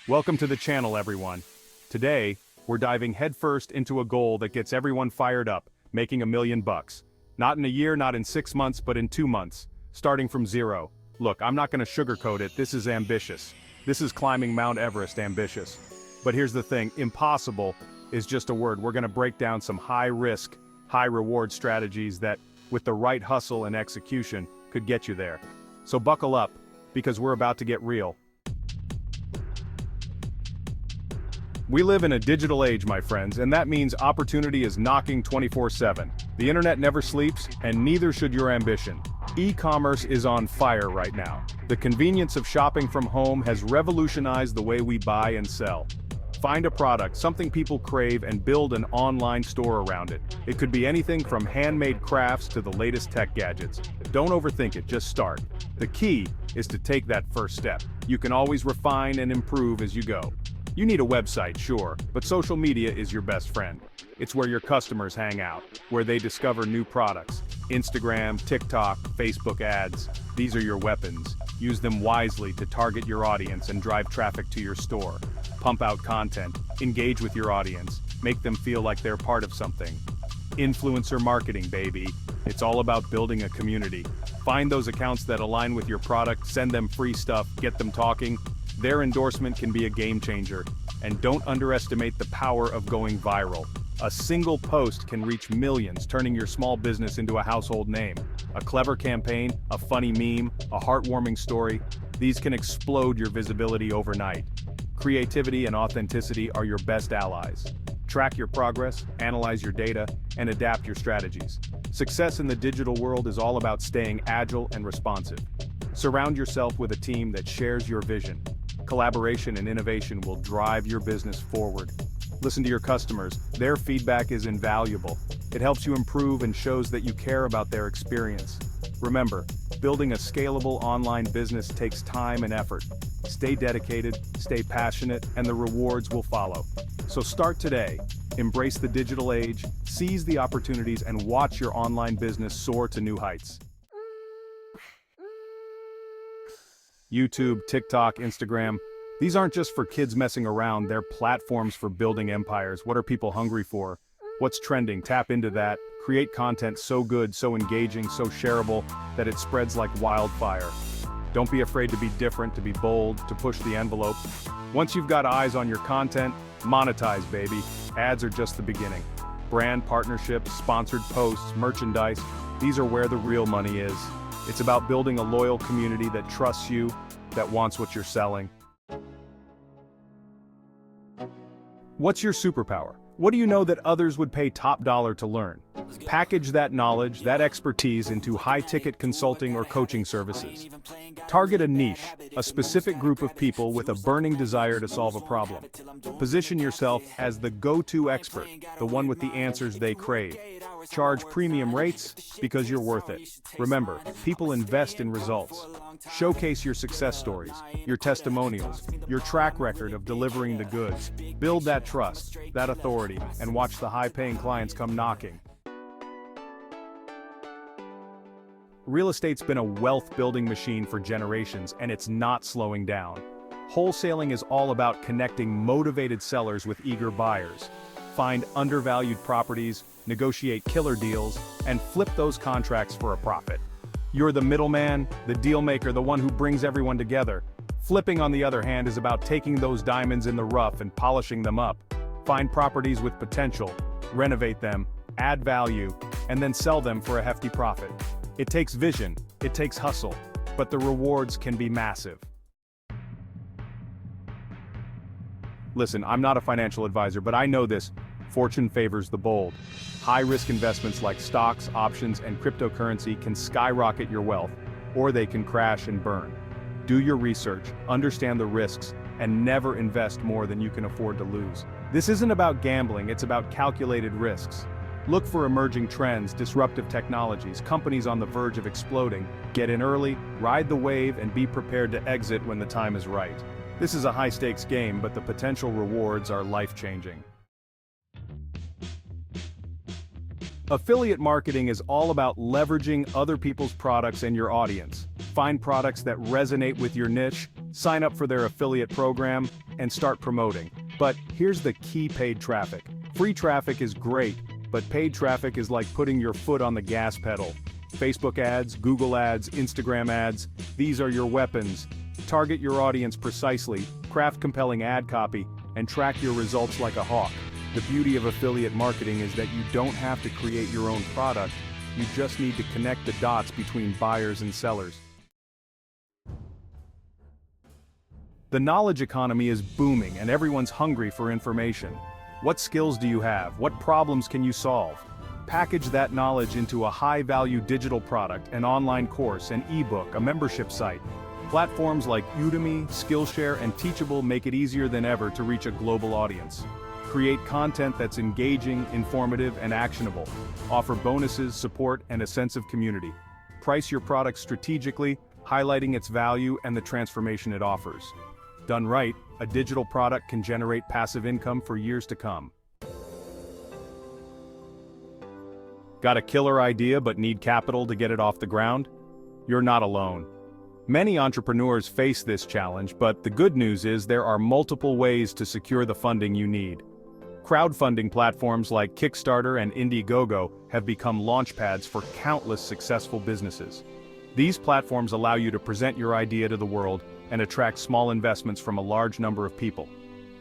Welcome to the channel, everyone. Today, we're diving headfirst into a goal that gets everyone fired up, making $1 million. Not in a year, not in 6 months, but in 2 months, starting from zero. Look, I'm not gonna sugarcoat it, this is ambitious. This is climbing Mount Everest ambitious. But here's the thing, impossible is just a word. We're gonna break down some high-risk, high-reward strategies that, with the right hustle and execution, could get you there. So buckle up, because we're about to get real. We live in a digital age, my friends, and that means opportunity is knocking 24/7. The internet never sleeps, and neither should your ambition. E-commerce is on fire right now. The convenience of shopping from home has revolutionized the way we buy and sell. Find a product, something people crave, and build an online store around it. It could be anything from handmade crafts to the latest tech gadgets. Don't overthink it, just start. The key is to take that first step. You can always refine and improve as you go. You need a website, sure, but social media is your best friend. It's where your customers hang out, where they discover new products. Instagram, TikTok, Facebook ads, these are your weapons. Use them wisely to target your audience and drive traffic to your store. Pump out content, engage with your audience, make them feel like they're part of something. Influencer marketing, baby. It's all about building a community. Find those accounts that align with your product, send them free stuff, get them talking. Their endorsement can be a game changer. And don't underestimate the power of going viral. A single post can reach millions, turning your small business into a household name. A clever campaign, a funny meme, a heartwarming story, these can explode your visibility overnight. Creativity and authenticity are your best allies. Track your progress, analyze your data, and adapt your strategies. Success in the digital world is all about staying agile and responsive. Surround yourself with a team that shares your vision. Collaboration and innovation will drive your business forward. Listen to your customers. Their feedback is invaluable. It helps you improve and shows that you care about their experience. Remember, building a scalable online business takes time and effort. Stay dedicated, stay passionate, and the rewards will follow. So start today. Embrace the digital age, seize the opportunities, and watch your online business soar to new heights. YouTube, TikTok, Instagram, these aren't just for kids messing around, they're platforms for building empires. What are people hungry for? What's trending? Tap into that. Create content so good, so engaging, so shareable, that it spreads like wildfire. Don't be afraid to be different, to be bold, to push the envelope. Once you've got eyes on your content, monetize, baby. Ads are just the beginning. Brand partnerships, sponsored posts, merchandise, these are where the real money is. It's about building a loyal community that trusts you, that wants what you're selling. What's your superpower? What do you know that others would pay top dollar to learn? Package that knowledge, that expertise into high-ticket consulting or coaching services. Target a niche, a specific group of people with a burning desire to solve a problem. Position yourself as the go-to expert, the one with the answers they crave. Charge premium rates because you're worth it. Remember, people invest in results. Showcase your success stories, your testimonials, your track record of delivering the goods. Build that trust, that authority, and watch the high-paying clients come knocking. Real estate's been a wealth-building machine for generations, and it's not slowing down. Wholesaling is all about connecting motivated sellers with eager buyers. Find undervalued properties, negotiate killer deals, and flip those contracts for a profit. You're the middleman, the deal maker, the one who brings everyone together. Flipping, on the other hand, is about taking those diamonds in the rough and polishing them up. Find properties with potential, renovate them, add value, and then sell them for a hefty profit. It takes vision, it takes hustle, but the rewards can be massive. Listen, I'm not a financial advisor, but I know this. Fortune favors the bold. High-risk investments like stocks, options, and cryptocurrency can skyrocket your wealth, or they can crash and burn. Do your research, understand the risks, and never invest more than you can afford to lose. This isn't about gambling, it's about calculated risks. Look for emerging trends, disruptive technologies, companies on the verge of exploding. Get in early, ride the wave, and be prepared to exit when the time is right. This is a high-stakes game, but the potential rewards are life-changing. Affiliate marketing is all about leveraging other people's products and your audience. Find products that resonate with your niche, sign up for their affiliate program, and start promoting. But here's the key: paid traffic. Free traffic is great, but paid traffic is like putting your foot on the gas pedal. Facebook ads, Google ads, Instagram ads, these are your weapons. Target your audience precisely, craft compelling ad copy, and track your results like a hawk. The beauty of affiliate marketing is that you don't have to create your own product, you just need to connect the dots between buyers and sellers. The knowledge economy is booming and everyone's hungry for information. What skills do you have? What problems can you solve? Package that knowledge into a high-value digital product, an online course, an ebook, a membership site. Platforms like Udemy, Skillshare, and Teachable make it easier than ever to reach a global audience. Create content that's engaging, informative, and actionable. Offer bonuses, support, and a sense of community. Price your product strategically, highlighting its value and the transformation it offers. Done right, a digital product can generate passive income for years to come. Got a killer idea but need capital to get it off the ground? You're not alone. Many entrepreneurs face this challenge, but the good news is there are multiple ways to secure the funding you need. Crowdfunding platforms like Kickstarter and Indiegogo have become launchpads for countless successful businesses. These platforms allow you to present your idea to the world and attract small investments from a large number of people.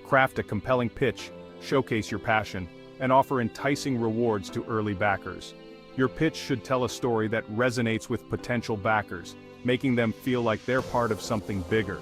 Craft a compelling pitch, showcase your passion, and offer enticing rewards to early backers. Your pitch should tell a story that resonates with potential backers, making them feel like they're part of something bigger.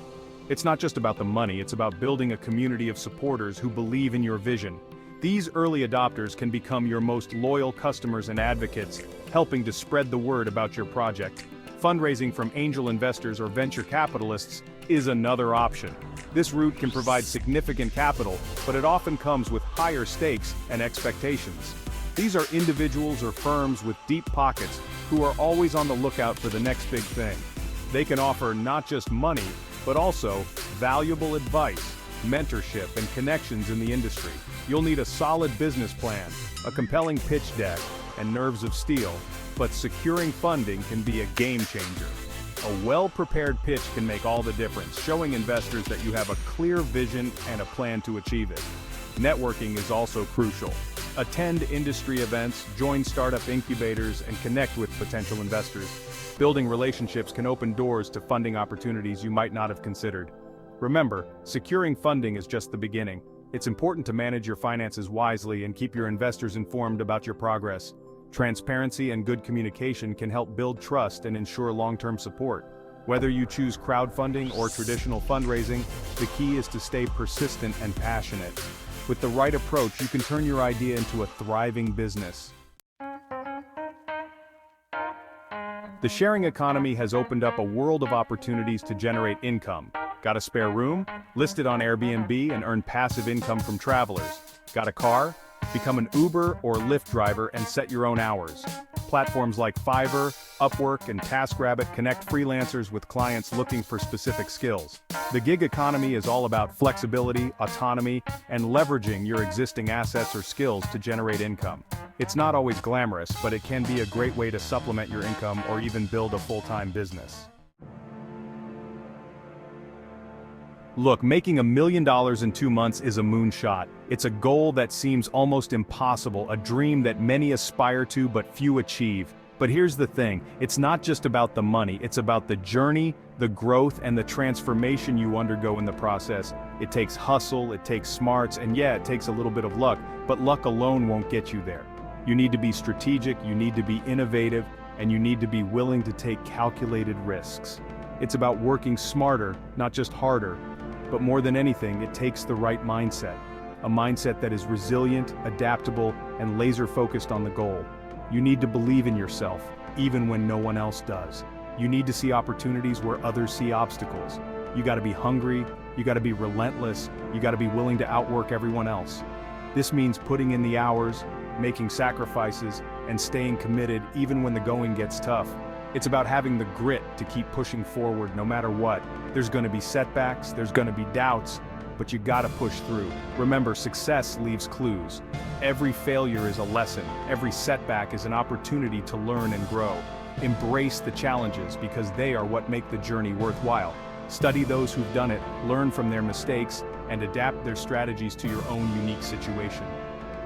It's not just about the money, it's about building a community of supporters who believe in your vision. These early adopters can become your most loyal customers and advocates, helping to spread the word about your project. Fundraising from angel investors or venture capitalists is another option. This route can provide significant capital, but it often comes with higher stakes and expectations. These are individuals or firms with deep pockets who are always on the lookout for the next big thing. They can offer not just money, but also valuable advice, mentorship, and connections in the industry. You'll need a solid business plan, a compelling pitch deck, and nerves of steel, but securing funding can be a game changer. A well-prepared pitch can make all the difference, showing investors that you have a clear vision and a plan to achieve it. Networking is also crucial. Attend industry events, join startup incubators, and connect with potential investors. Building relationships can open doors to funding opportunities you might not have considered. Remember, securing funding is just the beginning. It's important to manage your finances wisely and keep your investors informed about your progress. Transparency and good communication can help build trust and ensure long-term support. Whether you choose crowdfunding or traditional fundraising, the key is to stay persistent and passionate. With the right approach, you can turn your idea into a thriving business. The sharing economy has opened up a world of opportunities to generate income. Got a spare room? List it on Airbnb and earn passive income from travelers. Got a car? Become an Uber or Lyft driver and set your own hours. Platforms like Fiverr, Upwork, and TaskRabbit connect freelancers with clients looking for specific skills. The gig economy is all about flexibility, autonomy, and leveraging your existing assets or skills to generate income. It's not always glamorous, but it can be a great way to supplement your income or even build a full-time business. Look, making $1 million in 2 months is a moonshot. It's a goal that seems almost impossible, a dream that many aspire to but few achieve. But here's the thing, it's not just about the money, it's about the journey, the growth, and the transformation you undergo in the process. It takes hustle, it takes smarts, and yeah, it takes a little bit of luck, but luck alone won't get you there. You need to be strategic, you need to be innovative, and you need to be willing to take calculated risks. It's about working smarter, not just harder. But more than anything, it takes the right mindset. A mindset that is resilient, adaptable, and laser-focused on the goal. You need to believe in yourself, even when no one else does. You need to see opportunities where others see obstacles. You gotta be hungry, you gotta be relentless, you gotta be willing to outwork everyone else. This means putting in the hours, making sacrifices, and staying committed even when the going gets tough. It's about having the grit to keep pushing forward no matter what. There's gonna be setbacks, there's gonna be doubts, but you gotta push through. Remember, success leaves clues. Every failure is a lesson, every setback is an opportunity to learn and grow. Embrace the challenges because they are what make the journey worthwhile. Study those who've done it, learn from their mistakes, and adapt their strategies to your own unique situation.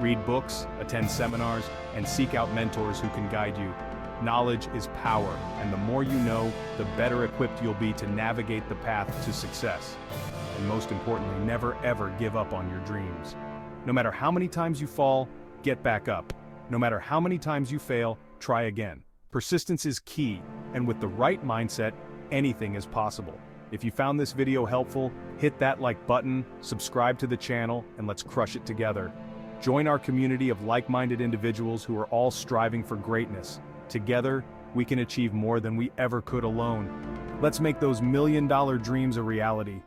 Read books, attend seminars, and seek out mentors who can guide you. Knowledge is power, and the more you know, the better equipped you'll be to navigate the path to success. And most importantly, never ever give up on your dreams. No matter how many times you fall, get back up. No matter how many times you fail, try again. Persistence is key, and with the right mindset, anything is possible. If you found this video helpful, hit that like button, subscribe to the channel, and let's crush it together. Join our community of like-minded individuals who are all striving for greatness. Together, we can achieve more than we ever could alone. Let's make those million-dollar dreams a reality.